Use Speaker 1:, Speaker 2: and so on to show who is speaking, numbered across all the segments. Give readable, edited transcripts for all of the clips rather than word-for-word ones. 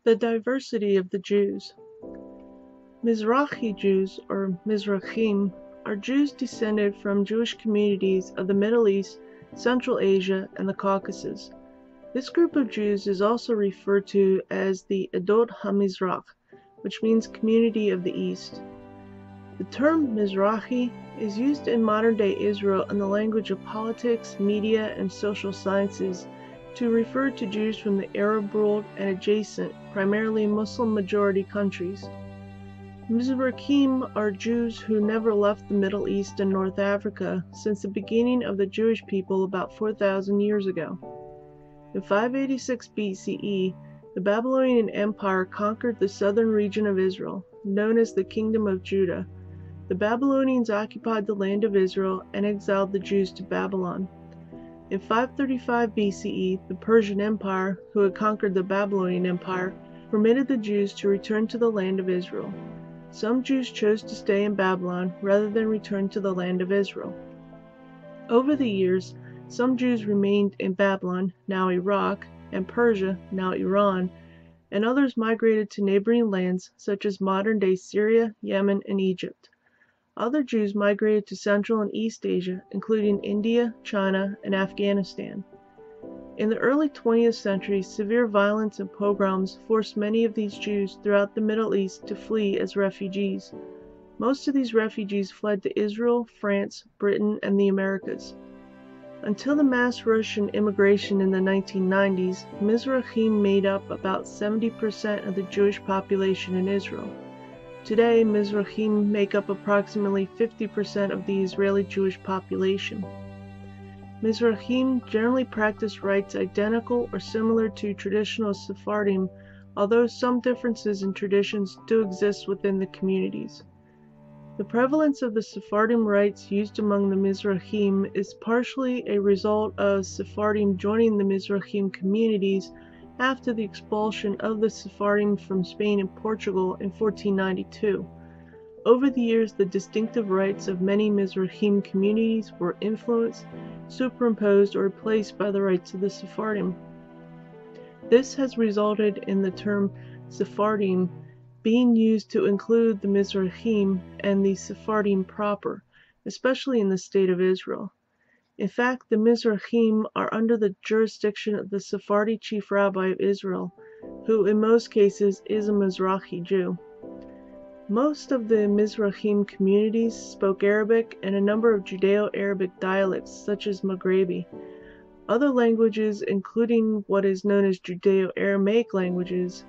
Speaker 1: The diversity of the Jews. Mizrahi Jews, or Mizrahim, are Jews descended from Jewish communities of the Middle East, Central Asia, and the Caucasus. This group of Jews is also referred to as the Edot HaMizrach, which means community of the East. The term Mizrahi is used in modern-day Israel in the language of politics, media, and social sciences to refer to Jews from the Arab world and adjacent, primarily Muslim-majority countries. Mizrahim are Jews who never left the Middle East and North Africa since the beginning of the Jewish people about 4,000 years ago. In 586 BCE, the Babylonian Empire conquered the southern region of Israel, known as the Kingdom of Judah. The Babylonians occupied the land of Israel and exiled the Jews to Babylon. In 535 BCE, the Persian Empire, who had conquered the Babylonian Empire, permitted the Jews to return to the land of Israel. Some Jews chose to stay in Babylon rather than return to the land of Israel. Over the years, some Jews remained in Babylon, now Iraq, and Persia, now Iran, and others migrated to neighboring lands such as modern-day Syria, Yemen, and Egypt. Other Jews migrated to Central and East Asia, including India, China, and Afghanistan. In the early 20th century, severe violence and pogroms forced many of these Jews throughout the Middle East to flee as refugees. Most of these refugees fled to Israel, France, Britain, and the Americas. Until the mass Russian immigration in the 1990s, Mizrahim made up about 70% of the Jewish population in Israel. Today, Mizrahim make up approximately 50% of the Israeli Jewish population. Mizrahim generally practice rites identical or similar to traditional Sephardim, although some differences in traditions do exist within the communities. The prevalence of the Sephardim rites used among the Mizrahim is partially a result of Sephardim joining the Mizrahim communities after the expulsion of the Sephardim from Spain and Portugal in 1492. Over the years, the distinctive rites of many Mizrahim communities were influenced, superimposed, or replaced by the rites of the Sephardim. This has resulted in the term Sephardim being used to include the Mizrahim and the Sephardim proper, especially in the State of Israel. In fact, the Mizrahim are under the jurisdiction of the Sephardi chief rabbi of Israel, who in most cases is a Mizrahi Jew. Most of the Mizrahim communities spoke Arabic and a number of Judeo-Arabic dialects such as Maghrebi. Other languages, including what is known as Judeo-Aramaic languages,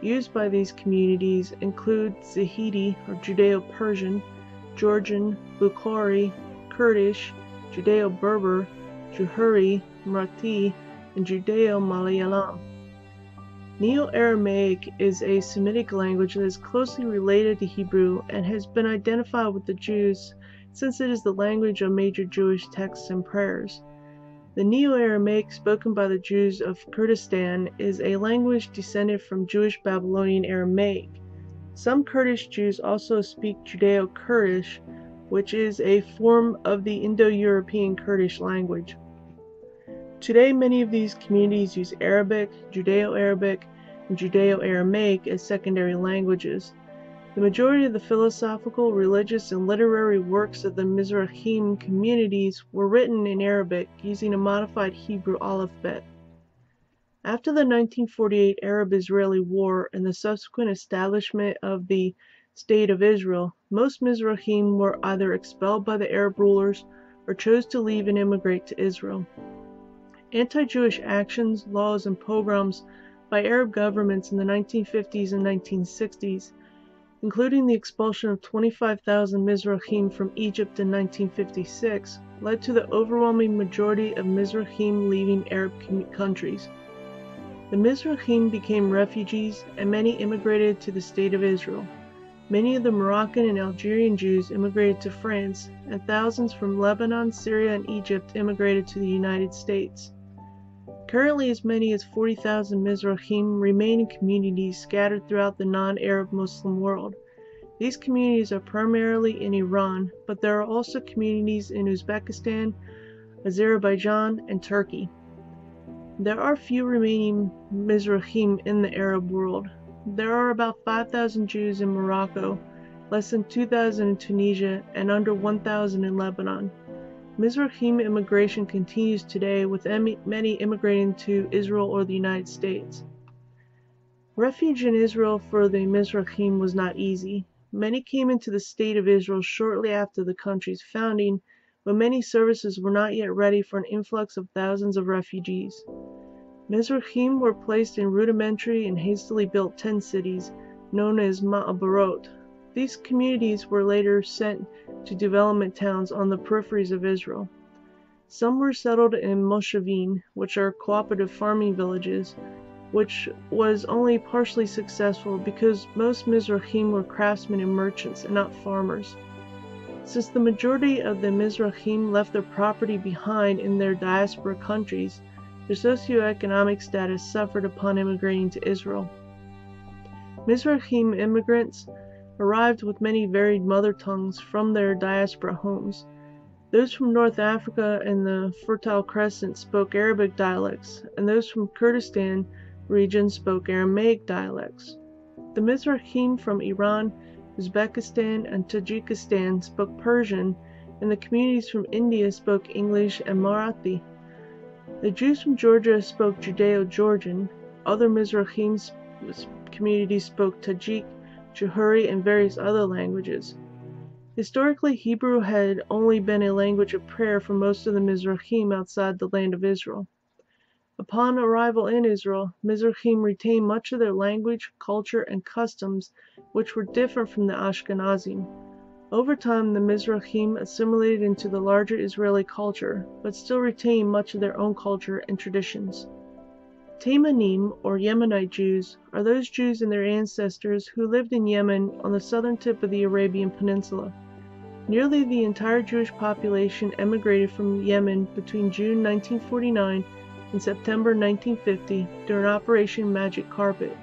Speaker 1: used by these communities include Zahidi or Judeo-Persian, Georgian, Bukhari, Kurdish, Judeo-Berber, Juhuri, Marathi, and Judeo-Malayalam. Neo-Aramaic is a Semitic language that is closely related to Hebrew and has been identified with the Jews since it is the language of major Jewish texts and prayers. The Neo-Aramaic spoken by the Jews of Kurdistan is a language descended from Jewish Babylonian Aramaic. Some Kurdish Jews also speak Judeo-Kurdish, which is a form of the Indo-European Kurdish language. Today, many of these communities use Arabic, Judeo-Arabic, and Judeo-Aramaic as secondary languages. The majority of the philosophical, religious, and literary works of the Mizrahim communities were written in Arabic using a modified Hebrew alphabet. After the 1948 Arab-Israeli War and the subsequent establishment of the State of Israel, most Mizrahim were either expelled by the Arab rulers or chose to leave and immigrate to Israel. Anti-Jewish actions, laws, and pogroms by Arab governments in the 1950s and 1960s, including the expulsion of 25,000 Mizrahim from Egypt in 1956, led to the overwhelming majority of Mizrahim leaving Arab countries. The Mizrahim became refugees, and many immigrated to the State of Israel. Many of the Moroccan and Algerian Jews immigrated to France, and thousands from Lebanon, Syria, and Egypt immigrated to the United States. Currently, as many as 40,000 Mizrahim remain in communities scattered throughout the non-Arab Muslim world. These communities are primarily in Iran, but there are also communities in Uzbekistan, Azerbaijan, and Turkey. There are few remaining Mizrahim in the Arab world. There are about 5,000 Jews in Morocco, less than 2,000 in Tunisia, and under 1,000 in Lebanon. Mizrahim immigration continues today, with many immigrating to Israel or the United States. Refuge in Israel for the Mizrahim was not easy. Many came into the State of Israel shortly after the country's founding, but many services were not yet ready for an influx of thousands of refugees. Mizrahim were placed in rudimentary and hastily built tent cities, known as ma'abarot. These communities were later sent to development towns on the peripheries of Israel. Some were settled in moshavim, which are cooperative farming villages, which was only partially successful because most Mizrahim were craftsmen and merchants and not farmers. Since the majority of the Mizrahim left their property behind in their diaspora countries, their socioeconomic status suffered upon immigrating to Israel. Mizrahim immigrants arrived with many varied mother tongues from their diaspora homes. Those from North Africa and the Fertile Crescent spoke Arabic dialects, and those from Kurdistan region spoke Aramaic dialects. The Mizrahim from Iran, Uzbekistan, and Tajikistan spoke Persian, and the communities from India spoke English and Marathi. The Jews from Georgia spoke Judeo-Georgian. Other Mizrahim communities spoke Tajik, Juhuri, and various other languages. Historically, Hebrew had only been a language of prayer for most of the Mizrahim outside the land of Israel. Upon arrival in Israel, Mizrahim retained much of their language, culture, and customs, which were different from the Ashkenazim. Over time, the Mizrahim assimilated into the larger Israeli culture, but still retained much of their own culture and traditions. Taymanim, or Yemenite Jews, are those Jews and their ancestors who lived in Yemen on the southern tip of the Arabian Peninsula. Nearly the entire Jewish population emigrated from Yemen between June 1949 and September 1950 during Operation Magic Carpet.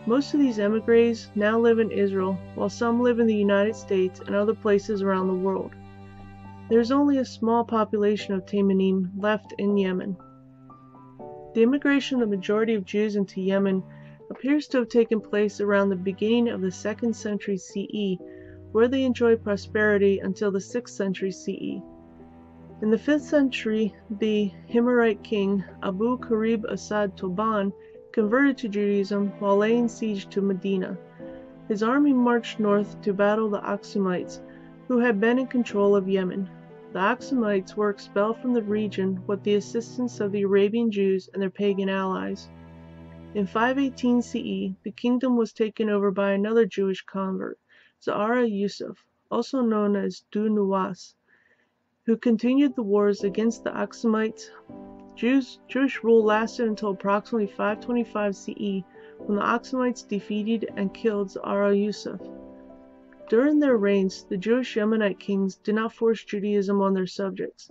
Speaker 1: Most of these emigres now live in Israel, while some live in the United States and other places around the world. There is only a small population of Taymanim left in Yemen. The immigration of the majority of Jews into Yemen appears to have taken place around the beginning of the 2nd century CE, where they enjoyed prosperity until the 6th century CE. In the 5th century, the Himyarite king Abu Qarib Asad Toban converted to Judaism while laying siege to Medina. His army marched north to battle the Aksumites, who had been in control of Yemen. The Aksumites were expelled from the region with the assistance of the Arabian Jews and their pagan allies. In 518 CE, the kingdom was taken over by another Jewish convert, Zahara Yusuf, also known as Du Nuwas, who continued the wars against the Aksumites. Jewish rule lasted until approximately 525 CE, when the Aksumites defeated and killed Zahara Yusuf. During their reigns, the Jewish Yemenite kings did not force Judaism on their subjects,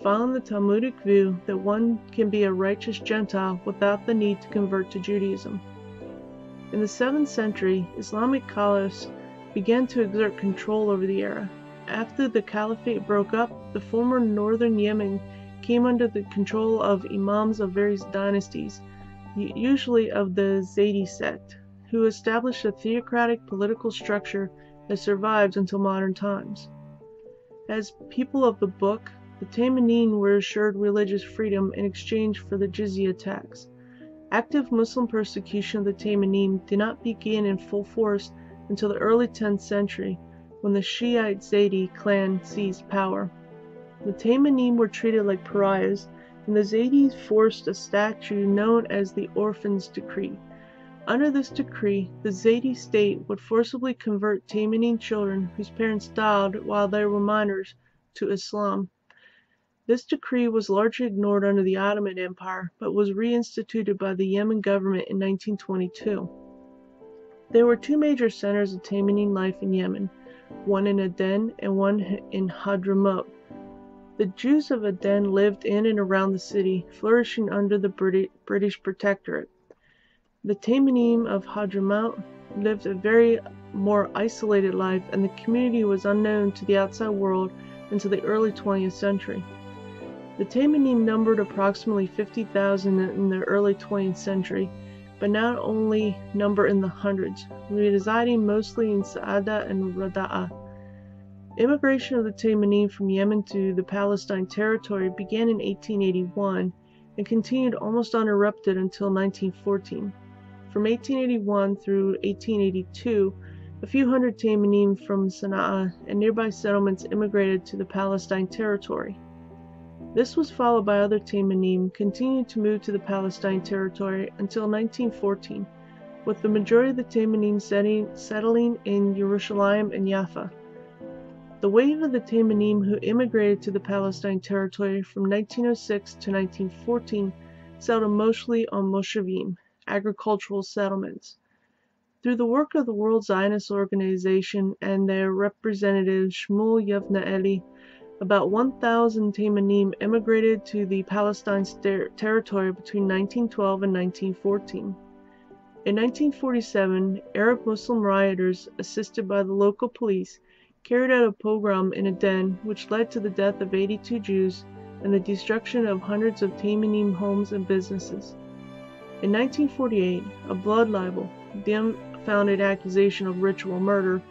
Speaker 1: following the Talmudic view that one can be a righteous Gentile without the need to convert to Judaism. In the 7th century, Islamic caliphs began to exert control over the area. After the caliphate broke up, the former northern Yemen came under the control of imams of various dynasties, usually of the Zaydi sect, who established a theocratic political structure that survived until modern times. As people of the book, the Taymanim were assured religious freedom in exchange for the jizya tax. Active Muslim persecution of the Taymanim did not begin in full force until the early 10th century, when the Shiite Zaydi clan seized power. The Taymanim were treated like pariahs, and the Zaydis forced a statute known as the Orphans' Decree. Under this decree, the Zaydi state would forcibly convert Taymanim children whose parents died while they were minors to Islam. This decree was largely ignored under the Ottoman Empire, but was reinstituted by the Yemen government in 1922. There were two major centers of Taymanim life in Yemen, one in Aden and one in Hadramaut. The Jews of Aden lived in and around the city, flourishing under the British protectorate. The Taymanim of Hadramaut lived a very more isolated life, and the community was unknown to the outside world until the early 20th century. The Teimanim numbered approximately 50,000 in the early 20th century, but now only number in the hundreds, residing mostly in Sa'ada and Rada'a. Immigration of the Teimanim from Yemen to the Palestine territory began in 1881 and continued almost uninterrupted until 1914. From 1881 through 1882, a few hundred Teimanim from Sana'a and nearby settlements immigrated to the Palestine territory. This was followed by other Teimanim continuing to move to the Palestine territory until 1914, with the majority of the Teimanim settling in Jerusalem and Jaffa. The wave of the Teimanim who immigrated to the Palestine territory from 1906 to 1914 settled mostly on Moshavim, agricultural settlements. Through the work of the World Zionist Organization and their representative Shmuel Yavnaeli, about 1,000 Teimanim immigrated to the Palestine territory between 1912 and 1914. In 1947, Arab Muslim rioters, assisted by the local police, carried out a pogrom in Aden, which led to the death of 82 Jews and the destruction of hundreds of Teimanim homes and businesses. In 1948, a blood libel, the unfounded accusation of ritual murder,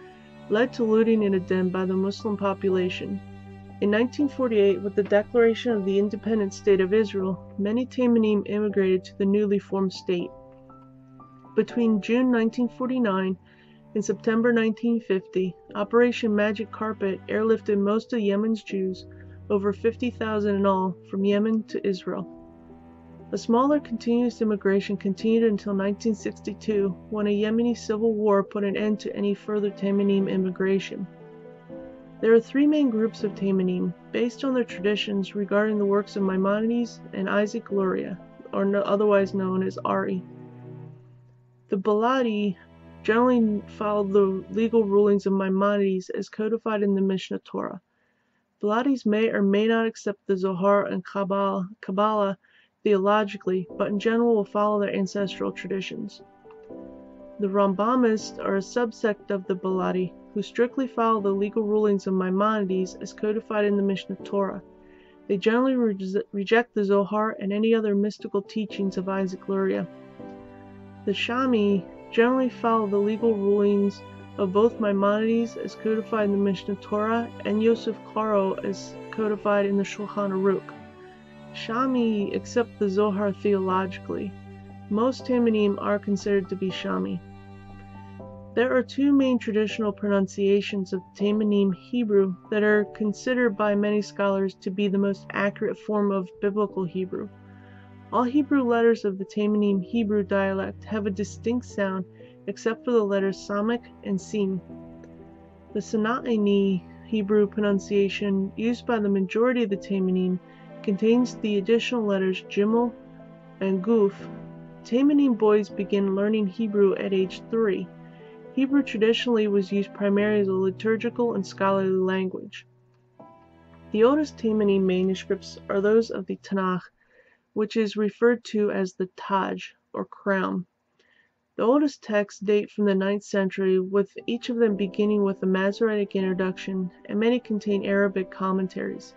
Speaker 1: led to looting in Aden by the Muslim population. In 1948, with the declaration of the independent state of Israel, many Teimanim immigrated to the newly formed state. Between June 1949 and September 1950, Operation Magic Carpet airlifted most of Yemen's Jews, over 50,000 in all, from Yemen to Israel. A smaller continuous immigration continued until 1962, when a Yemeni civil war put an end to any further Teimanim immigration. There are three main groups of Teimanim, based on their traditions regarding the works of Maimonides and Isaac Luria, or otherwise known as Ari. The Baladi generally followed the legal rulings of Maimonides as codified in the Mishnah Torah. Baladis may or may not accept the Zohar and Kabbalah theologically, but in general will follow their ancestral traditions. The Rambamists are a subsect of the Baladi, who strictly follow the legal rulings of Maimonides as codified in the Mishnah Torah. They generally reject the Zohar and any other mystical teachings of Isaac Luria. The Shami generally follow the legal rulings of both Maimonides as codified in the Mishnah Torah and Yosef Karo as codified in the Shulchan Aruch. Shami accept the Zohar theologically. Most Teimanim are considered to be Shami. There are two main traditional pronunciations of Teimanim Hebrew that are considered by many scholars to be the most accurate form of Biblical Hebrew. All Hebrew letters of the Teimanim Hebrew dialect have a distinct sound except for the letters Samek and Sin. The Sana'ini Hebrew pronunciation used by the majority of the Teimanim contains the additional letters Gimel and Guf. Teimanim boys begin learning Hebrew at age 3. Hebrew traditionally was used primarily as a liturgical and scholarly language. The oldest Teimanim manuscripts are those of the Tanakh, which is referred to as the Taj, or crown. The oldest texts date from the 9th century, with each of them beginning with a Masoretic introduction, and many contain Arabic commentaries.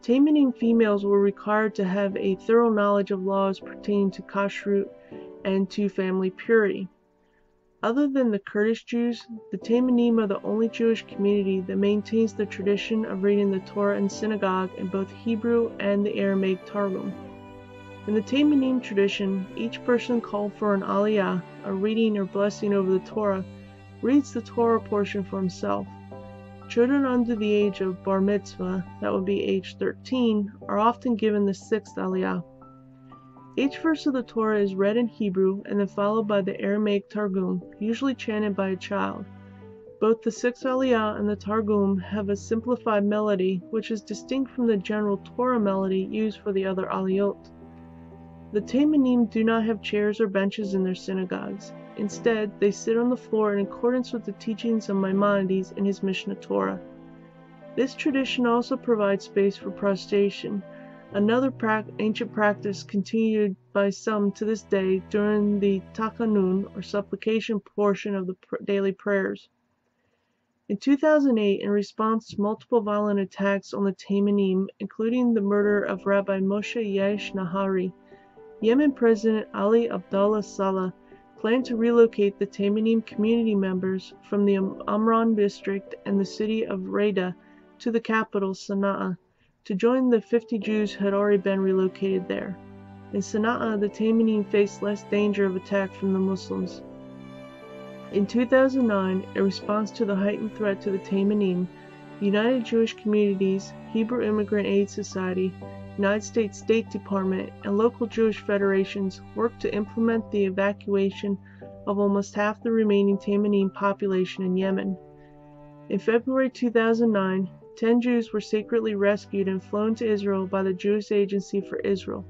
Speaker 1: Teimanim females were required to have a thorough knowledge of laws pertaining to kashrut and to family purity. Other than the Kurdish Jews, the Teimanim are the only Jewish community that maintains the tradition of reading the Torah in synagogue in both Hebrew and the Aramaic Targum. In the Teimanim tradition, each person called for an aliyah, a reading or blessing over the Torah, reads the Torah portion for himself. Children under the age of bar mitzvah, that would be age 13, are often given the sixth aliyah. Each verse of the Torah is read in Hebrew and then followed by the Aramaic Targum, usually chanted by a child. Both the sixth aliyah and the Targum have a simplified melody, which is distinct from the general Torah melody used for the other aliyot. The Teimanim do not have chairs or benches in their synagogues. Instead, they sit on the floor in accordance with the teachings of Maimonides in his Mishnah Torah. This tradition also provides space for prostration, another ancient practice continued by some to this day during the Tachanun, or supplication portion of the daily prayers. In 2008, in response to multiple violent attacks on the Taymanim, including the murder of Rabbi Moshe Yash Nahari, Yemen President Ali Abdullah Saleh planned to relocate the Taymanim community members from the Amran district and the city of Rada to the capital, Sana'a, to join the 50 Jews who had already been relocated there. In Sana'a, the Taymanim faced less danger of attack from the Muslims. In 2009, in response to the heightened threat to the Taymanim, the United Jewish Communities, Hebrew Immigrant Aid Society, United States State Department, and local Jewish federations worked to implement the evacuation of almost half the remaining Taymanim population in Yemen. In February 2009, 10 Jews were secretly rescued and flown to Israel by the Jewish Agency for Israel.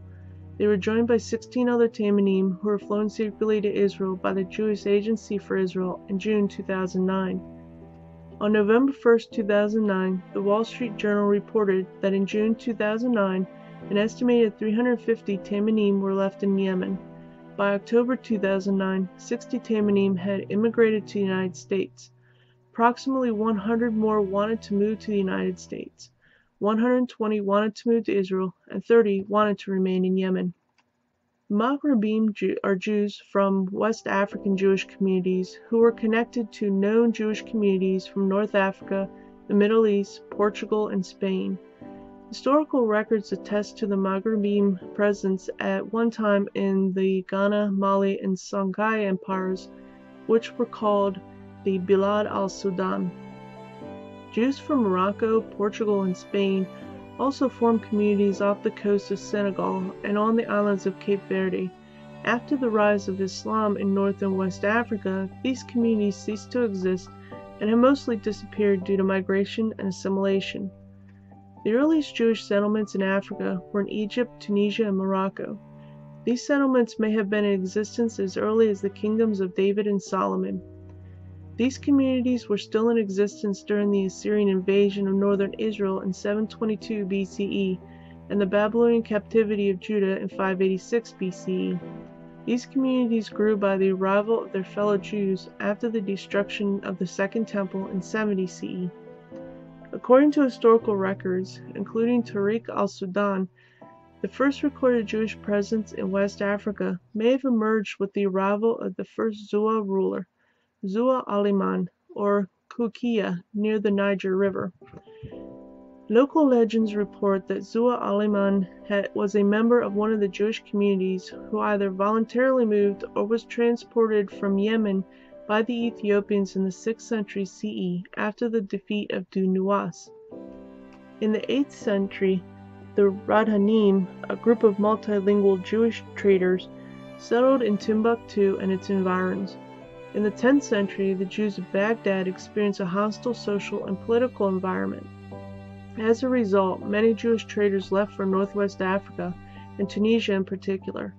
Speaker 1: They were joined by 16 other Taymanim who were flown secretly to Israel by the Jewish Agency for Israel in June 2009. On November 1, 2009, the Wall Street Journal reported that in June 2009, an estimated 350 Taymanim were left in Yemen. By October 2009, 60 Taymanim had immigrated to the United States. Approximately 100 more wanted to move to the United States. 120 wanted to move to Israel, and 30 wanted to remain in Yemen. Maghrebim are Jews from West African Jewish communities who were connected to known Jewish communities from North Africa, the Middle East, Portugal, and Spain. Historical records attest to the Maghrebim presence at one time in the Ghana, Mali, and Songhai empires, which were called the Bilad al-Sudan. Jews from Morocco, Portugal, and Spain also formed communities off the coast of Senegal and on the islands of Cape Verde. After the rise of Islam in North and West Africa, these communities ceased to exist and have mostly disappeared due to migration and assimilation. The earliest Jewish settlements in Africa were in Egypt, Tunisia, and Morocco. These settlements may have been in existence as early as the kingdoms of David and Solomon. These communities were still in existence during the Assyrian invasion of northern Israel in 722 BCE and the Babylonian captivity of Judah in 586 BCE. These communities grew by the arrival of their fellow Jews after the destruction of the Second Temple in 70 CE. According to historical records, including Tariq al-Sudan, the first recorded Jewish presence in West Africa may have emerged with the arrival of the first Zua ruler, Zua Aliman, or Kukiya, near the Niger River. Local legends report that Zua Aliman was a member of one of the Jewish communities who either voluntarily moved or was transported from Yemen by the Ethiopians in the 6th century CE after the defeat of Du-Nuwas. In the 8th century, the Radhanim, a group of multilingual Jewish traders, settled in Timbuktu and its environs. In the 10th century, the Jews of Baghdad experienced a hostile social and political environment. As a result, many Jewish traders left for northwest Africa, and Tunisia in particular.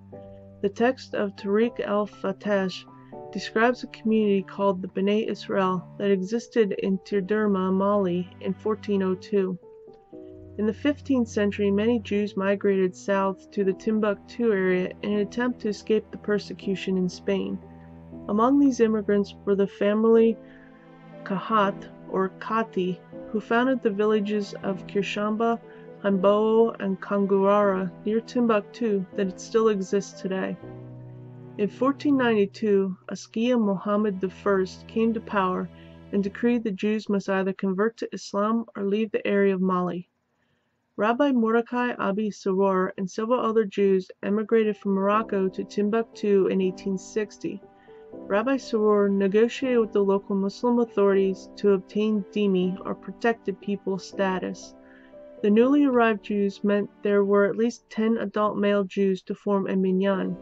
Speaker 1: The text of Tariq al-Fatash describes a community called the Bnei Israel that existed in Tirderma, Mali, in 1402. In the 15th century, many Jews migrated south to the Timbuktu area in an attempt to escape the persecution in Spain. Among these immigrants were the family Kahat, or Kati, who founded the villages of Kirshamba, Hanboo, and Kangurara near Timbuktu that still exists today. In 1492, Askia Muhammad I came to power and decreed the Jews must either convert to Islam or leave the area of Mali. Rabbi Mordecai Abi Saror and several other Jews emigrated from Morocco to Timbuktu in 1860. Rabbi Saror negotiated with the local Muslim authorities to obtain dhimmi, or protected people, status. The newly arrived Jews meant there were at least 10 adult male Jews to form a minyan.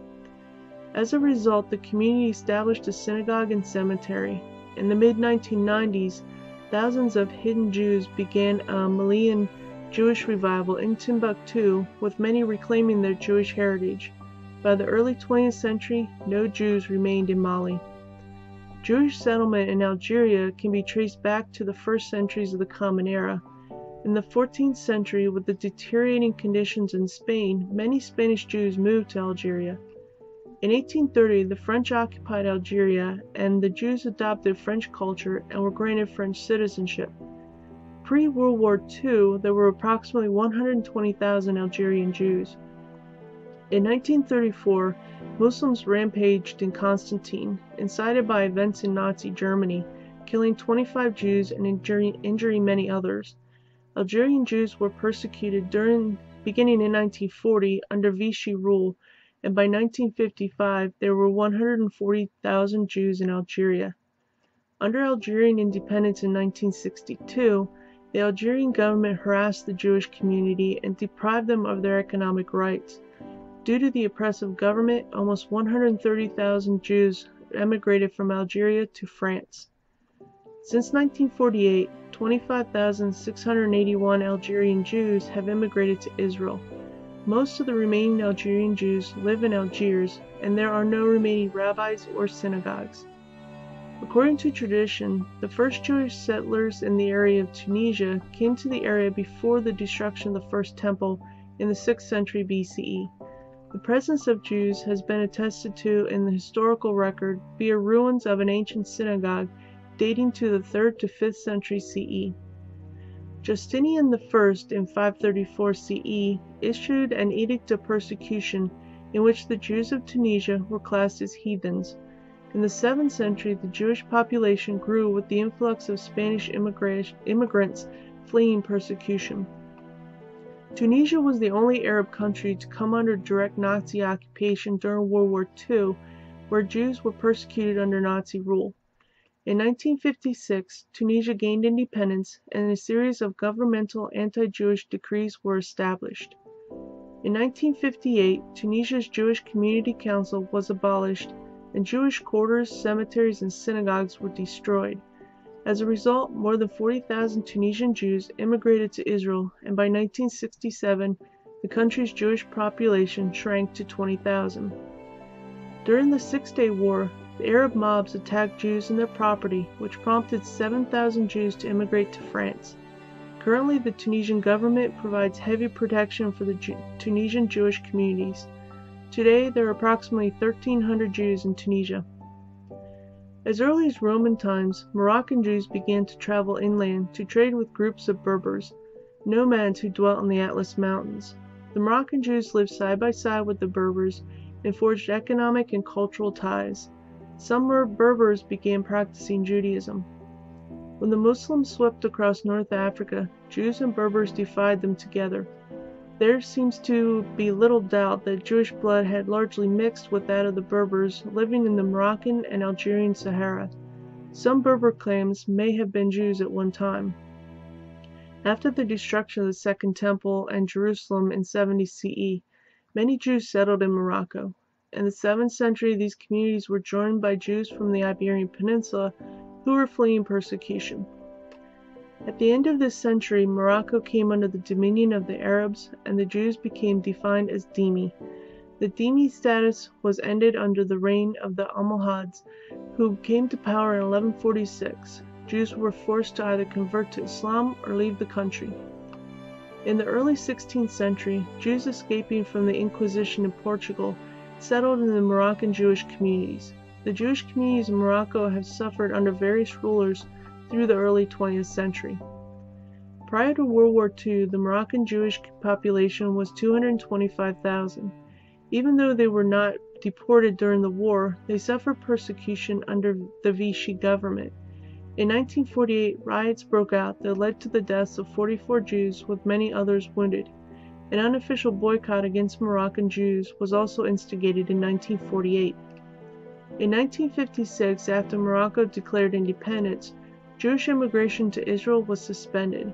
Speaker 1: As a result, the community established a synagogue and cemetery. In the mid-1990s, thousands of hidden Jews began a Malian Jewish revival in Timbuktu, with many reclaiming their Jewish heritage. By the early 20th century, no Jews remained in Mali. Jewish settlement in Algeria can be traced back to the first centuries of the Common Era. In the 14th century, with the deteriorating conditions in Spain, many Spanish Jews moved to Algeria. In 1830, the French occupied Algeria, and the Jews adopted French culture and were granted French citizenship. Pre-World War II, there were approximately 120,000 Algerian Jews. In 1934, Muslims rampaged in Constantine, incited by events in Nazi Germany, killing 25 Jews and injuring many others. Algerian Jews were persecuted beginning in 1940 under Vichy rule, and by 1955 there were 140,000 Jews in Algeria. Under Algerian independence in 1962, the Algerian government harassed the Jewish community and deprived them of their economic rights. Due to the oppressive government, almost 130,000 Jews emigrated from Algeria to France. Since 1948, 25,681 Algerian Jews have immigrated to Israel. Most of the remaining Algerian Jews live in Algiers, and there are no remaining rabbis or synagogues. According to tradition, the first Jewish settlers in the area of Tunisia came to the area before the destruction of the First Temple in the 6th century BCE. The presence of Jews has been attested to in the historical record via ruins of an ancient synagogue dating to the 3rd to 5th century CE. Justinian I in 534 CE issued an edict of persecution in which the Jews of Tunisia were classed as heathens. In the 7th century, the Jewish population grew with the influx of Spanish immigrants fleeing persecution. Tunisia was the only Arab country to come under direct Nazi occupation during World War II, where Jews were persecuted under Nazi rule. In 1956, Tunisia gained independence, and a series of governmental anti-Jewish decrees were established. In 1958, Tunisia's Jewish Community Council was abolished, and Jewish quarters, cemeteries, and synagogues were destroyed. As a result, more than 40,000 Tunisian Jews immigrated to Israel, and by 1967, the country's Jewish population shrank to 20,000. During the Six-Day War, the Arab mobs attacked Jews and their property, which prompted 7,000 Jews to immigrate to France. Currently, the Tunisian government provides heavy protection for the Tunisian Jewish communities. Today, there are approximately 1,300 Jews in Tunisia. As early as Roman times, Moroccan Jews began to travel inland to trade with groups of Berbers, nomads who dwelt in the Atlas Mountains. The Moroccan Jews lived side by side with the Berbers and forged economic and cultural ties. Some Berbers began practicing Judaism. When the Muslims swept across North Africa, Jews and Berbers defied them together. There seems to be little doubt that Jewish blood had largely mixed with that of the Berbers living in the Moroccan and Algerian Sahara. Some Berber claims may have been Jews at one time. After the destruction of the Second Temple and Jerusalem in 70 CE, many Jews settled in Morocco. In the 7th century, these communities were joined by Jews from the Iberian Peninsula who were fleeing persecution. At the end of this century, Morocco came under the dominion of the Arabs, and the Jews became defined as dhimmi. The dhimmi status was ended under the reign of the Almohads, who came to power in 1146. Jews were forced to either convert to Islam or leave the country. In the early 16th century, Jews escaping from the Inquisition in Portugal settled in the Moroccan Jewish communities. The Jewish communities in Morocco have suffered under various rulers through the early 20th century. Prior to World War II, the Moroccan Jewish population was 225,000. Even though they were not deported during the war, they suffered persecution under the Vichy government. In 1948, riots broke out that led to the deaths of 44 Jews, with many others wounded. An unofficial boycott against Moroccan Jews was also instigated in 1948. In 1956, after Morocco declared independence, Jewish immigration to Israel was suspended.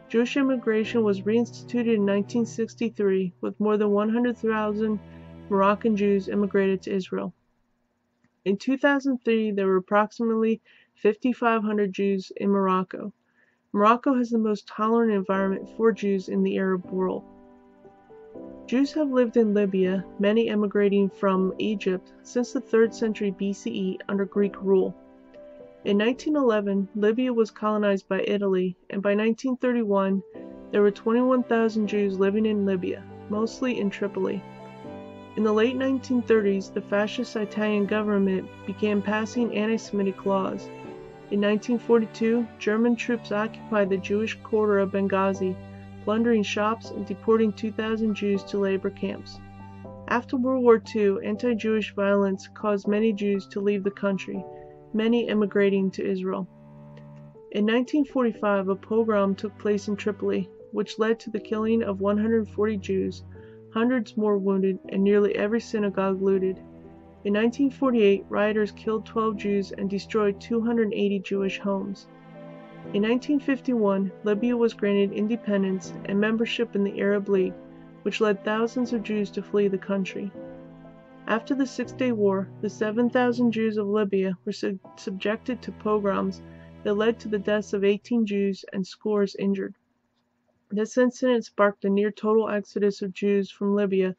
Speaker 1: Jewish immigration was reinstituted in 1963, with more than 100,000 Moroccan Jews immigrated to Israel. In 2003, there were approximately 5,500 Jews in Morocco. Morocco has the most tolerant environment for Jews in the Arab world. Jews have lived in Libya, many emigrating from Egypt, since the 3rd century BCE under Greek rule. In 1911, Libya was colonized by Italy, and by 1931, there were 21,000 Jews living in Libya, mostly in Tripoli. In the late 1930s, the fascist Italian government began passing anti-Semitic laws. In 1942, German troops occupied the Jewish quarter of Benghazi, plundering shops and deporting 2,000 Jews to labor camps. After World War II, anti-Jewish violence caused many Jews to leave the country, many immigrating to Israel. In 1945, a pogrom took place in Tripoli, which led to the killing of 140 Jews, hundreds more wounded, and nearly every synagogue looted. In 1948, rioters killed 12 Jews and destroyed 280 Jewish homes. In 1951, Libya was granted independence and membership in the Arab League, which led thousands of Jews to flee the country. After the Six-Day War, the 7,000 Jews of Libya were subjected to pogroms that led to the deaths of 18 Jews and scores injured. This incident sparked a near-total exodus of Jews from Libya,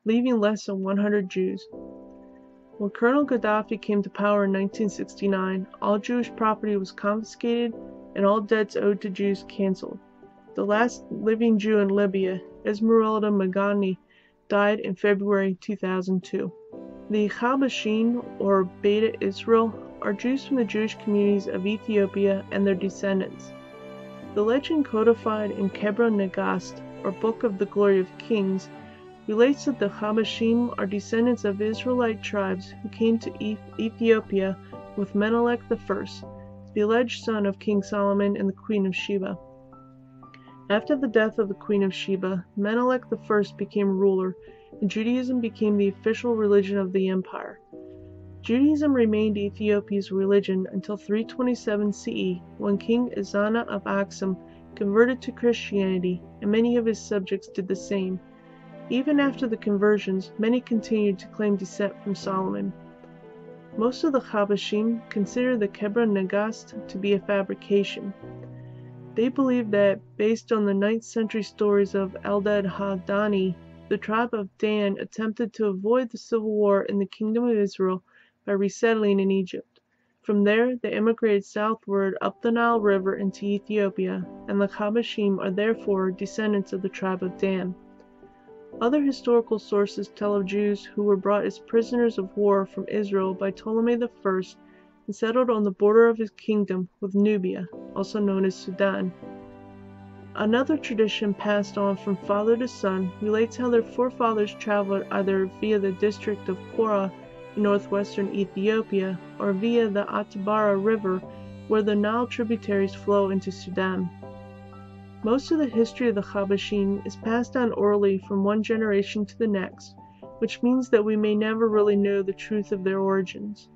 Speaker 1: leaving less than 100 Jews. When Colonel Gaddafi came to power in 1969, all Jewish property was confiscated and all debts owed to Jews canceled. The last living Jew in Libya, Esmeralda Magani, died in February 2002. The Habashim, or Beta Israel, are Jews from the Jewish communities of Ethiopia and their descendants. The legend codified in Kebra Nagast, or Book of the Glory of Kings, relates that the Habashim are descendants of Israelite tribes who came to Ethiopia with Menelik I, the alleged son of King Solomon and the Queen of Sheba. After the death of the Queen of Sheba, Menelik I became ruler, and Judaism became the official religion of the empire. Judaism remained Ethiopia's religion until 327 CE, when King Ezana of Aksum converted to Christianity, and many of his subjects did the same. Even after the conversions, many continued to claim descent from Solomon. Most of the Habashim consider the Kebra Nagast to be a fabrication. They believe that, based on the 9th century stories of Eldad ha-Dani, the tribe of Dan attempted to avoid the civil war in the Kingdom of Israel by resettling in Egypt. From there, they immigrated southward up the Nile River into Ethiopia, and the Habashim are therefore descendants of the tribe of Dan. Other historical sources tell of Jews who were brought as prisoners of war from Israel by Ptolemy I and settled on the border of his kingdom with Nubia, also known as Sudan. Another tradition passed on from father to son relates how their forefathers traveled either via the district of Korah in northwestern Ethiopia or via the Atbara River, where the Nile tributaries flow into Sudan. Most of the history of the Habashim is passed down orally from one generation to the next, which means that we may never really know the truth of their origins.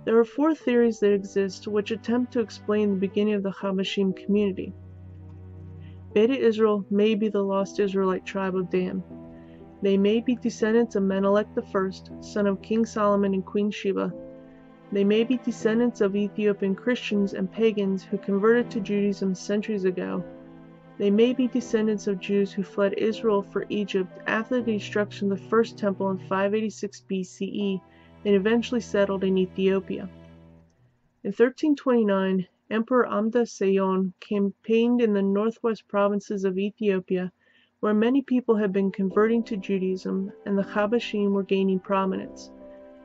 Speaker 1: There are 4 theories that exist which attempt to explain the beginning of the Habashim community. Beta Israel may be the lost Israelite tribe of Dan. They may be descendants of Menelik I, son of King Solomon and Queen Sheba. They may be descendants of Ethiopian Christians and pagans who converted to Judaism centuries ago. They may be descendants of Jews who fled Israel for Egypt after the destruction of the first temple in 586 BCE and eventually settled in Ethiopia. In 1329, Emperor Amda Seyon campaigned in the northwest provinces of Ethiopia, where many people had been converting to Judaism, and the Habashim were gaining prominence.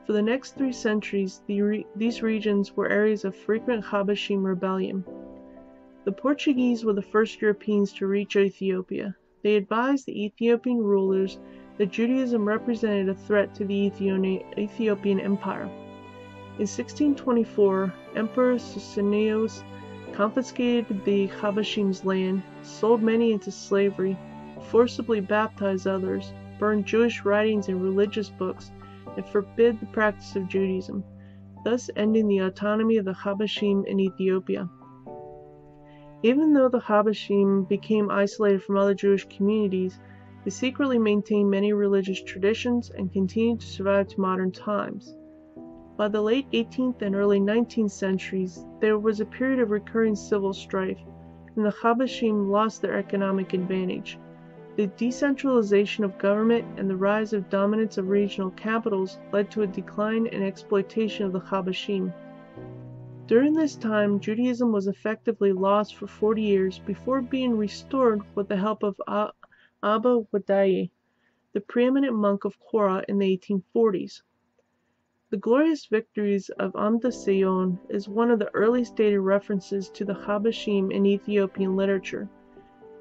Speaker 1: For the next 3 centuries, these regions were areas of frequent Habashim rebellion. The Portuguese were the first Europeans to reach Ethiopia. They advised the Ethiopian rulers that Judaism represented a threat to the Ethiopian Empire. In 1624, Emperor Susenaeus confiscated the Habashim's land, sold many into slavery, forcibly baptized others, burned Jewish writings and religious books, and forbid the practice of Judaism, thus ending the autonomy of the Habashim in Ethiopia. Even though the Habashim became isolated from other Jewish communities, they secretly maintained many religious traditions and continued to survive to modern times. By the late 18th and early 19th centuries, there was a period of recurring civil strife, and the Habashim lost their economic advantage. The decentralization of government and the rise of dominance of regional capitals led to a decline and exploitation of the Habashim. During this time, Judaism was effectively lost for 40 years before being restored with the help of Abba Wadaye. the preeminent monk of Quora in the 1840s. The Glorious Victories of Amda Seyon is one of the earliest dated references to the Habashim in Ethiopian literature.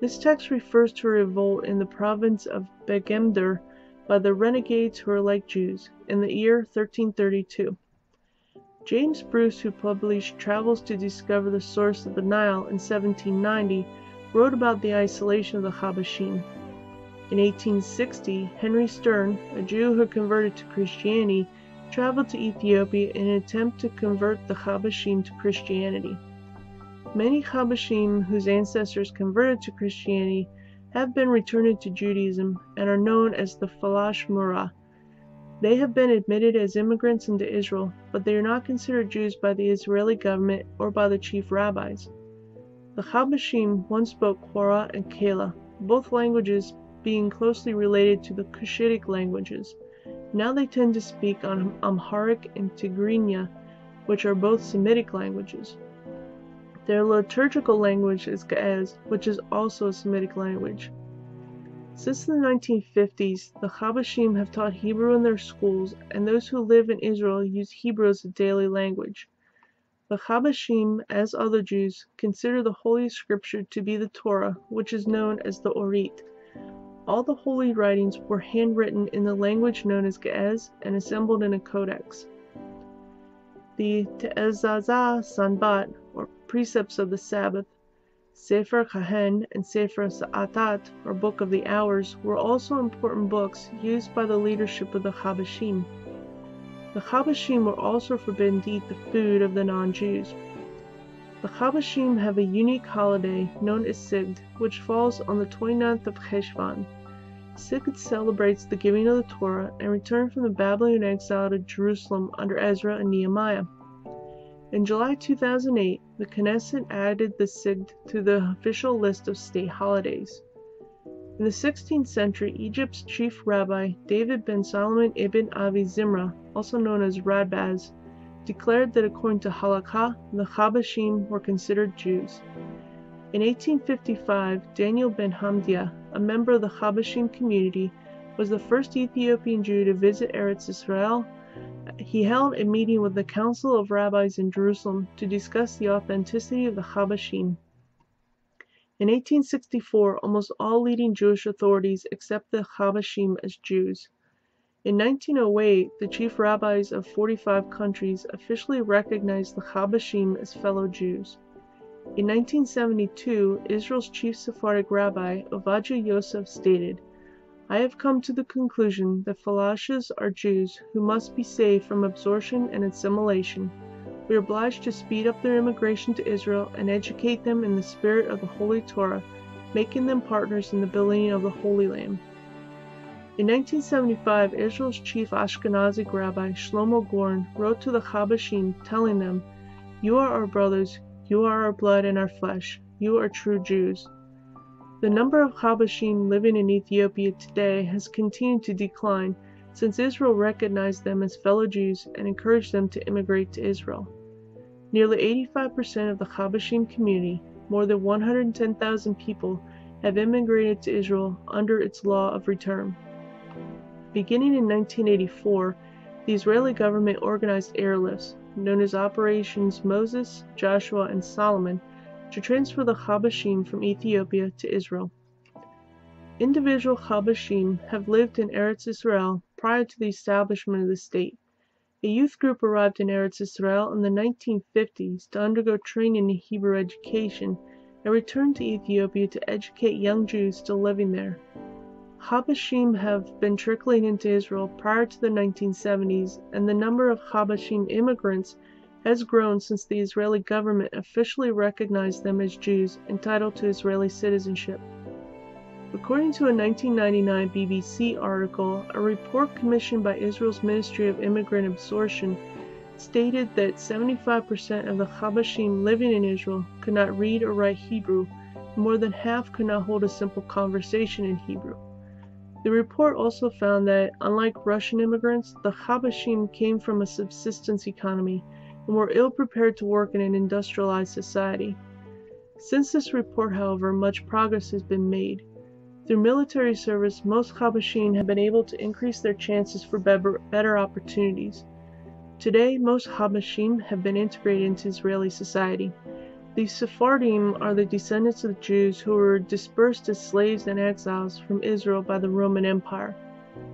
Speaker 1: This text refers to a revolt in the province of Begemder by the renegades who are like Jews in the year 1332. James Bruce, who published Travels to Discover the Source of the Nile in 1790, wrote about the isolation of the Habashim. In 1860, Henry Stern, a Jew who converted to Christianity, traveled to Ethiopia in an attempt to convert the Habashim to Christianity. Many Habashim whose ancestors converted to Christianity have been returned to Judaism and are known as the Falash Murrah. They have been admitted as immigrants into Israel, but they are not considered Jews by the Israeli government or by the chief rabbis. The Habashim once spoke Quora and Kala, both languages being closely related to the Cushitic languages. Now they tend to speak on Amharic and Tigrinya, which are both Semitic languages. Their liturgical language is Ge'ez, which is also a Semitic language. Since the 1950s, the Habashim have taught Hebrew in their schools, and those who live in Israel use Hebrew as a daily language. The Habashim, as other Jews, consider the Holy Scripture to be the Torah, which is known as the Orit. All the holy writings were handwritten in the language known as Ge'ez and assembled in a codex. The Te'ezaza Sanbat, or Precepts of the Sabbath, Sefer Kahen, and Sefer Sa'atat, or Book of the Hours, were also important books used by the leadership of the Habashim. The Habashim were also forbidden to eat the food of the non-Jews. The Habashim have a unique holiday known as Sigd, which falls on the 29th of Cheshvan. Sigd celebrates the giving of the Torah and return from the Babylonian exile to Jerusalem under Ezra and Nehemiah. In July 2008, the Knesset added the Sigd to the official list of state holidays. In the 16th century, Egypt's chief rabbi, David ben Solomon ibn Avi Zimra, also known as Radbaz, declared that according to Halakha, the Habashim were considered Jews. In 1855, Daniel ben Hamdia, a member of the Habashim community, was the first Ethiopian Jew to visit Eretz Israel. He held a meeting with the Council of Rabbis in Jerusalem to discuss the authenticity of the Habashim. In 1864, almost all leading Jewish authorities accept the Habashim as Jews. In 1908, the chief rabbis of 45 countries officially recognized the Habashim as fellow Jews. In 1972, Israel's chief Sephardic rabbi, Ovadia Yosef, stated, "I have come to the conclusion that Falashas are Jews who must be saved from absorption and assimilation. We are obliged to speed up their immigration to Israel and educate them in the spirit of the Holy Torah, making them partners in the building of the Holy Land." In 1975, Israel's chief Ashkenazic rabbi, Shlomo Goren, wrote to the Habashim telling them, "You are our brothers, you are our blood and our flesh, you are true Jews." The number of Habashim living in Ethiopia today has continued to decline since Israel recognized them as fellow Jews and encouraged them to immigrate to Israel. Nearly 85% of the Habashim community, more than 110,000 people, have immigrated to Israel under its law of return. Beginning in 1984, the Israeli government organized airlifts, known as Operations Moses, Joshua, and Solomon, to transfer the Habashim from Ethiopia to Israel. Individual Habashim have lived in Eretz Israel prior to the establishment of the state. A youth group arrived in Eretz Israel in the 1950s to undergo training in Hebrew education and returned to Ethiopia to educate young Jews still living there. Habashim have been trickling into Israel prior to the 1970s, and the number of Habashim immigrants has grown since the Israeli government officially recognized them as Jews entitled to Israeli citizenship. According to a 1999 BBC article, a report commissioned by Israel's Ministry of Immigrant Absorption stated that 75% of the Habashim living in Israel could not read or write Hebrew, and more than half could not hold a simple conversation in Hebrew. The report also found that, unlike Russian immigrants, the Habashim came from a subsistence economy and were ill-prepared to work in an industrialized society. Since this report, however, much progress has been made. Through military service, most Habashim have been able to increase their chances for better opportunities. Today, most Habashim have been integrated into Israeli society. The Sephardim are the descendants of the Jews who were dispersed as slaves and exiles from Israel by the Roman Empire.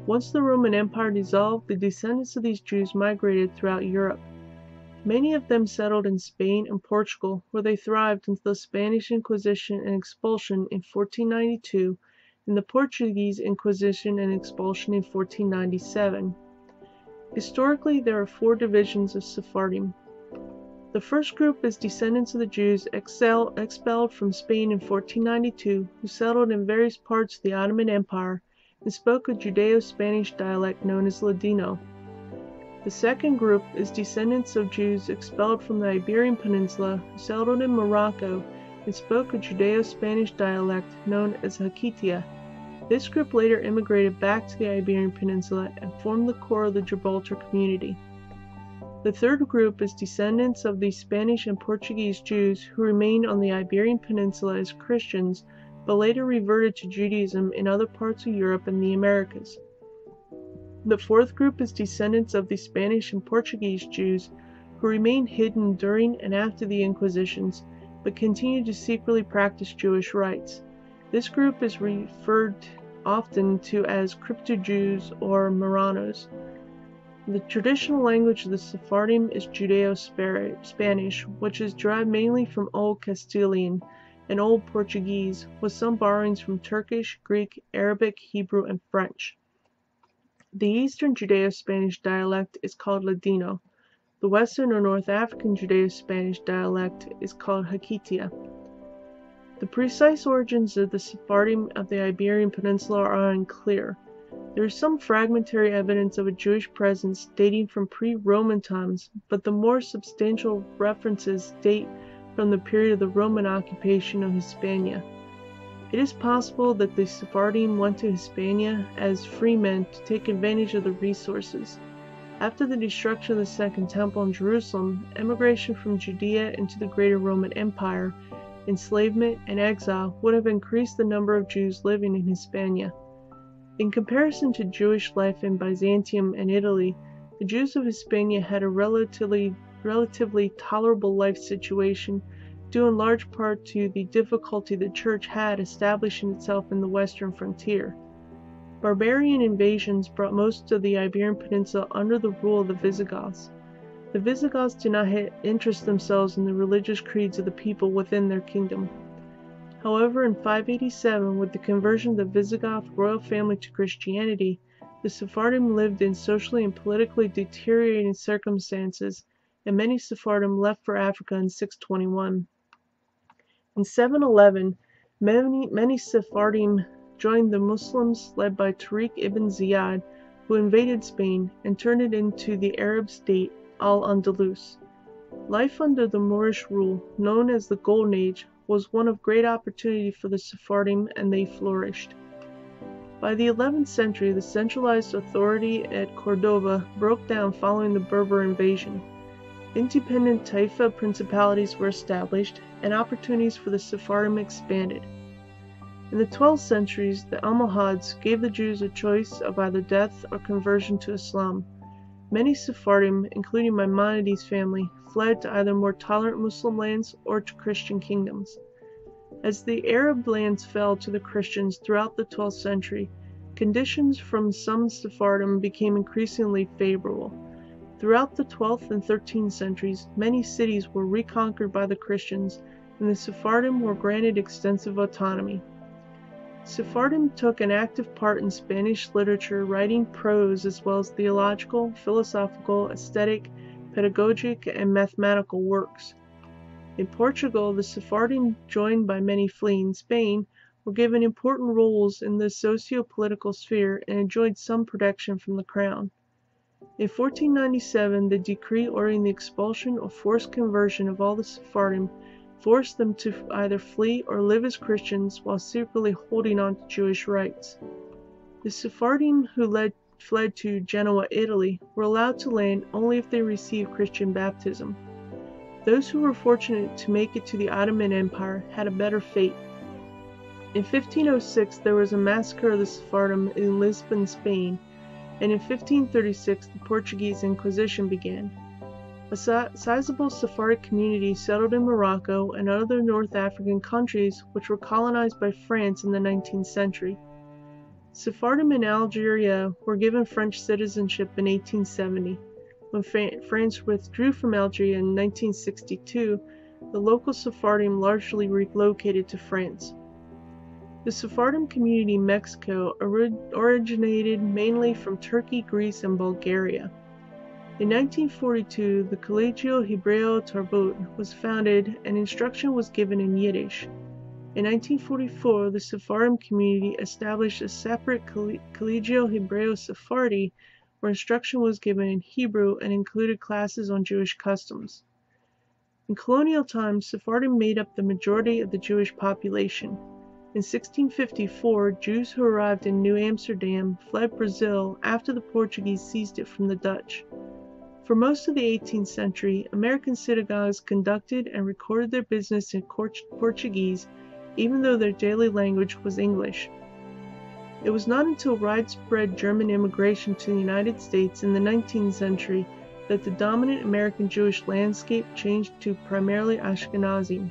Speaker 1: Once the Roman Empire dissolved, the descendants of these Jews migrated throughout Europe. Many of them settled in Spain and Portugal, where they thrived until the Spanish Inquisition and expulsion in 1492, and the Portuguese Inquisition and expulsion in 1497. Historically, there are 4 divisions of Sephardim. The first group is descendants of the Jews expelled from Spain in 1492, who settled in various parts of the Ottoman Empire and spoke a Judeo-Spanish dialect known as Ladino. The second group is descendants of Jews expelled from the Iberian Peninsula who settled in Morocco and spoke a Judeo-Spanish dialect known as Hakitia. This group later immigrated back to the Iberian Peninsula and formed the core of the Gibraltar community. The third group is descendants of the Spanish and Portuguese Jews who remained on the Iberian Peninsula as Christians, but later reverted to Judaism in other parts of Europe and the Americas. The fourth group is descendants of the Spanish and Portuguese Jews who remained hidden during and after the Inquisitions, but continued to secretly practice Jewish rites. This group is referred often to as crypto-Jews or Marranos. The traditional language of the Sephardim is Judeo-Spanish, which is derived mainly from Old Castilian and Old Portuguese, with some borrowings from Turkish, Greek, Arabic, Hebrew, and French. The Eastern Judeo-Spanish dialect is called Ladino. The Western or North African Judeo-Spanish dialect is called Hakitia. The precise origins of the Sephardim of the Iberian Peninsula are unclear. There is some fragmentary evidence of a Jewish presence dating from pre-Roman times, but the more substantial references date from the period of the Roman occupation of Hispania. It is possible that the Sephardim went to Hispania as free men to take advantage of the resources. After the destruction of the Second Temple in Jerusalem, emigration from Judea into the Greater Roman Empire, enslavement, and exile would have increased the number of Jews living in Hispania. In comparison to Jewish life in Byzantium and Italy, the Jews of Hispania had a relatively tolerable life situation, due in large part to the difficulty the Church had establishing itself in the western frontier. Barbarian invasions brought most of the Iberian Peninsula under the rule of the Visigoths. The Visigoths did not interest themselves in the religious creeds of the people within their kingdom. However, in 587, with the conversion of the Visigoth royal family to Christianity, the Sephardim lived in socially and politically deteriorating circumstances, and many Sephardim left for Africa in 621. In 711, many Sephardim joined the Muslims led by Tariq ibn Ziyad, who invaded Spain and turned it into the Arab state Al-Andalus. Life under the Moorish rule, known as the Golden Age, was one of great opportunity for the Sephardim, and they flourished. By the 11th century, the centralized authority at Cordova broke down following the Berber invasion. Independent Taifa principalities were established, and opportunities for the Sephardim expanded. In the 12th centuries, the Almohads gave the Jews a choice of either death or conversion to Islam. Many Sephardim, including Maimonides' family, fled to either more tolerant Muslim lands or to Christian kingdoms. As the Arab lands fell to the Christians throughout the 12th century, conditions from some Sephardim became increasingly favorable. Throughout the 12th and 13th centuries, many cities were reconquered by the Christians, and the Sephardim were granted extensive autonomy. Sephardim took an active part in Spanish literature, writing prose as well as theological, philosophical, aesthetic, pedagogic, and mathematical works. In Portugal, the Sephardim, joined by many fleeing Spain, were given important roles in the socio-political sphere and enjoyed some protection from the crown. In 1497, the decree ordering the expulsion or forced conversion of all the Sephardim forced them to either flee or live as Christians while secretly holding on to Jewish rites. The Sephardim who fled to Genoa, Italy, were allowed to land only if they received Christian baptism. Those who were fortunate to make it to the Ottoman Empire had a better fate. In 1506, there was a massacre of the Sephardim in Lisbon, Spain, and in 1536, the Portuguese Inquisition began. A sizable Sephardic community settled in Morocco and other North African countries which were colonized by France in the 19th century. Sephardim in Algeria were given French citizenship in 1870. When France withdrew from Algeria in 1962, the local Sephardim largely relocated to France. The Sephardim community in Mexico originated mainly from Turkey, Greece, and Bulgaria. In 1942, the Colegio Hebreo Tarbut was founded and instruction was given in Yiddish. In 1944, the Sephardim community established a separate Colegio Hebreo Sephardi where instruction was given in Hebrew and included classes on Jewish customs. In colonial times, Sephardim made up the majority of the Jewish population. In 1654, Jews who arrived in New Amsterdam fled Brazil after the Portuguese seized it from the Dutch. For most of the 18th century, American synagogues conducted and recorded their business in Portuguese, even though their daily language was English. It was not until widespread German immigration to the United States in the 19th century that the dominant American Jewish landscape changed to primarily Ashkenazim.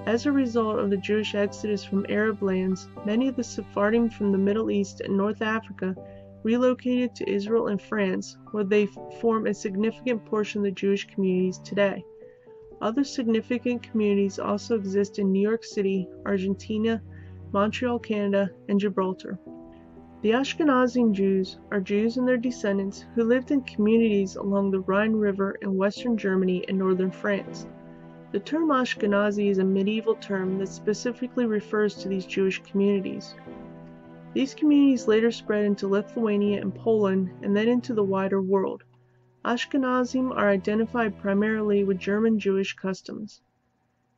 Speaker 1: As a result of the Jewish exodus from Arab lands, many of the Sephardim from the Middle East and North Africa relocated to Israel and France, where they form a significant portion of the Jewish communities today. Other significant communities also exist in New York City, Argentina, Montreal, Canada, and Gibraltar. The Ashkenazim Jews are Jews and their descendants who lived in communities along the Rhine River in western Germany and northern France. The term Ashkenazi is a medieval term that specifically refers to these Jewish communities. These communities later spread into Lithuania and Poland and then into the wider world. Ashkenazim are identified primarily with German Jewish customs.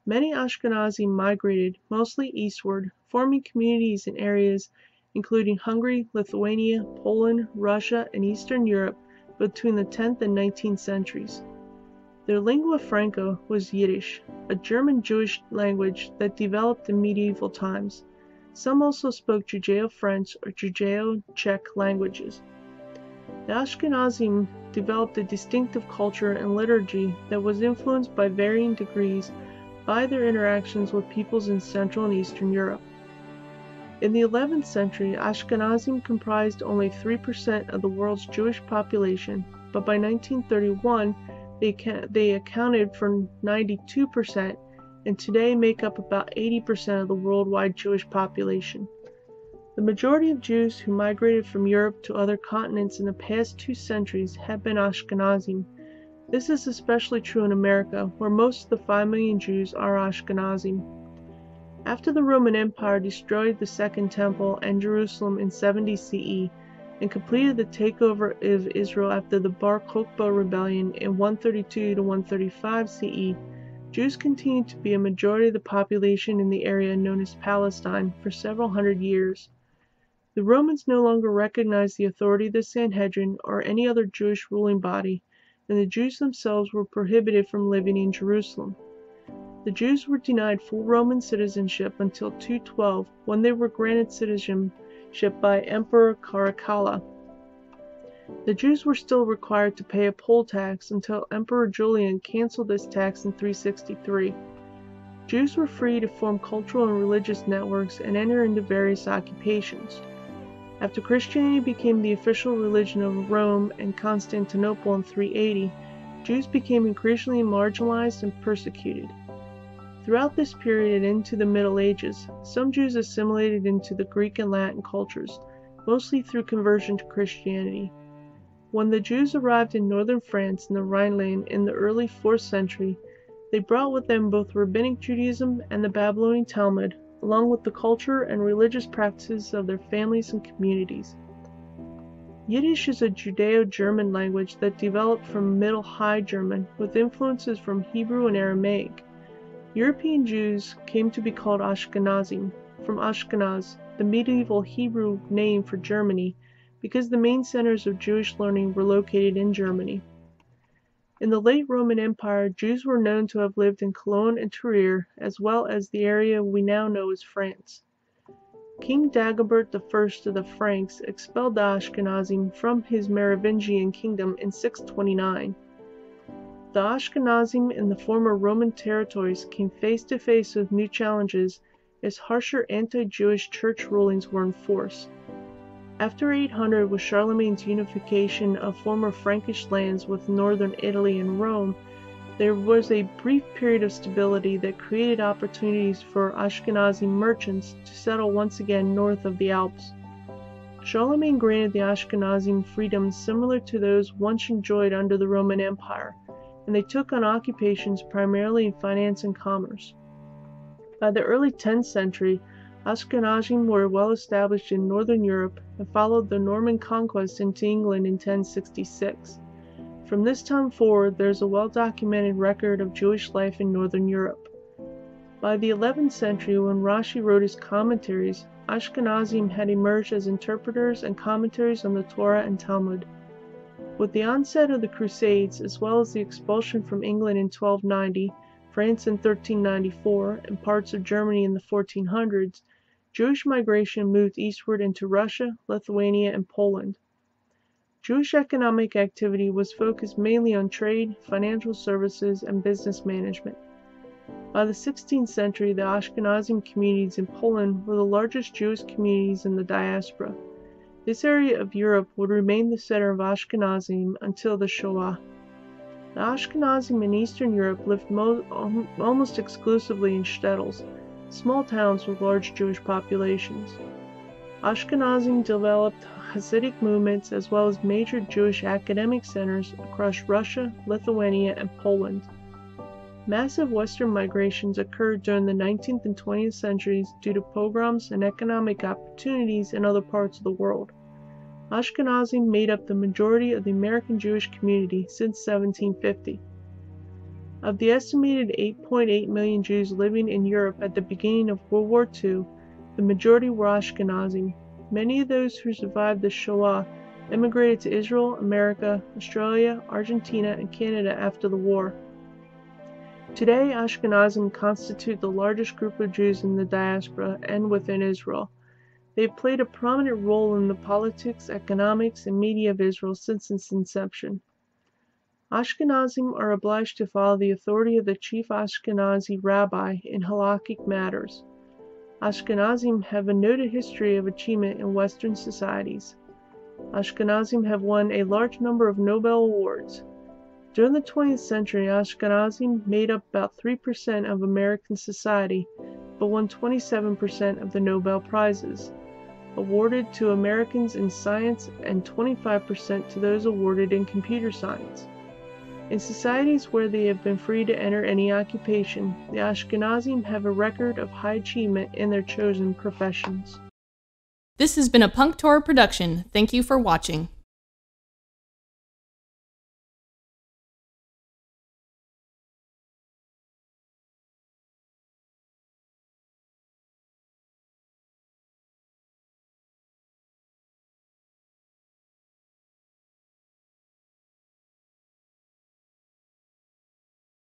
Speaker 1: Many Ashkenazim migrated, mostly eastward, forming communities in areas including Hungary, Lithuania, Poland, Russia, and Eastern Europe between the 10th and 19th centuries. Their lingua franca was Yiddish, a German Jewish language that developed in medieval times. Some also spoke Judeo-French or Judeo-Czech languages. The Ashkenazim developed a distinctive culture and liturgy that was influenced by varying degrees by their interactions with peoples in Central and Eastern Europe. In the 11th century, Ashkenazim comprised only 3% of the world's Jewish population, but by 1931, they accounted for 92% and today make up about 80% of the worldwide Jewish population. The majority of Jews who migrated from Europe to other continents in the past 2 centuries have been Ashkenazim. This is especially true in America, where most of the 5 million Jews are Ashkenazim. After the Roman Empire destroyed the Second Temple and Jerusalem in 70 CE and completed the takeover of Israel after the Bar Kokhba rebellion in 132 to 135 CE, Jews continued to be a majority of the population in the area known as Palestine for several hundred years. The Romans no longer recognized the authority of the Sanhedrin or any other Jewish ruling body, and the Jews themselves were prohibited from living in Jerusalem. The Jews were denied full Roman citizenship until 212, when they were granted citizenship by Emperor Caracalla. The Jews were still required to pay a poll tax until Emperor Julian canceled this tax in 363. Jews were free to form cultural and religious networks and enter into various occupations. After Christianity became the official religion of Rome and Constantinople in 380, Jews became increasingly marginalized and persecuted. Throughout this period and into the Middle Ages, some Jews assimilated into the Greek and Latin cultures, mostly through conversion to Christianity. When the Jews arrived in northern France and the Rhineland in the early 4th century, they brought with them both Rabbinic Judaism and the Babylonian Talmud, along with the culture and religious practices of their families and communities. Yiddish is a Judeo-German language that developed from Middle High German with influences from Hebrew and Aramaic. European Jews came to be called Ashkenazim, from Ashkenaz, the medieval Hebrew name for Germany, because the main centers of Jewish learning were located in Germany. In the late Roman Empire, Jews were known to have lived in Cologne and Trier, as well as the area we now know as France. King Dagobert I of the Franks expelled the Ashkenazim from his Merovingian kingdom in 629. The Ashkenazim in the former Roman territories came face to face with new challenges as harsher anti-Jewish church rulings were enforced. After 800, with Charlemagne's unification of former Frankish lands with northern Italy and Rome, there was a brief period of stability that created opportunities for Ashkenazi merchants to settle once again north of the Alps. Charlemagne granted the Ashkenazim freedoms similar to those once enjoyed under the Roman Empire, and they took on occupations primarily in finance and commerce. By the early 10th century, Ashkenazim were well established in northern Europe and followed the Norman conquest into England in 1066. From this time forward, there is a well-documented record of Jewish life in northern Europe. By the 11th century, when Rashi wrote his commentaries, Ashkenazim had emerged as interpreters and commentaries on the Torah and Talmud. With the onset of the Crusades, as well as the expulsion from England in 1290, France in 1394, and parts of Germany in the 1400s, Jewish migration moved eastward into Russia, Lithuania, and Poland. Jewish economic activity was focused mainly on trade, financial services, and business management. By the 16th century, the Ashkenazim communities in Poland were the largest Jewish communities in the diaspora. This area of Europe would remain the center of Ashkenazim until the Shoah. The Ashkenazim in Eastern Europe lived almost exclusively in shtetls, small towns with large Jewish populations. Ashkenazim developed Hasidic movements as well as major Jewish academic centers across Russia, Lithuania, and Poland. Massive Western migrations occurred during the 19th and 20th centuries due to pogroms and economic opportunities in other parts of the world. Ashkenazim made up the majority of the American Jewish community since 1750. Of the estimated 8.8 million Jews living in Europe at the beginning of World War II, the majority were Ashkenazim. Many of those who survived the Shoah immigrated to Israel, America, Australia, Argentina, and Canada after the war. Today, Ashkenazim constitute the largest group of Jews in the diaspora and within Israel. They have played a prominent role in the politics, economics, and media of Israel since its inception. Ashkenazim are obliged to follow the authority of the chief Ashkenazi rabbi in halakhic matters. Ashkenazim have a noted history of achievement in Western societies. Ashkenazim have won a large number of Nobel Awards. During the 20th century, Ashkenazim made up about 3% of American society, but won 27% of the Nobel Prizes, awarded to Americans in science and 25% to those awarded in computer science. In societies where they have been free to enter any occupation, the Ashkenazim have a record of high achievement in their chosen professions.
Speaker 2: This has been a Punktorah production. Thank you for watching.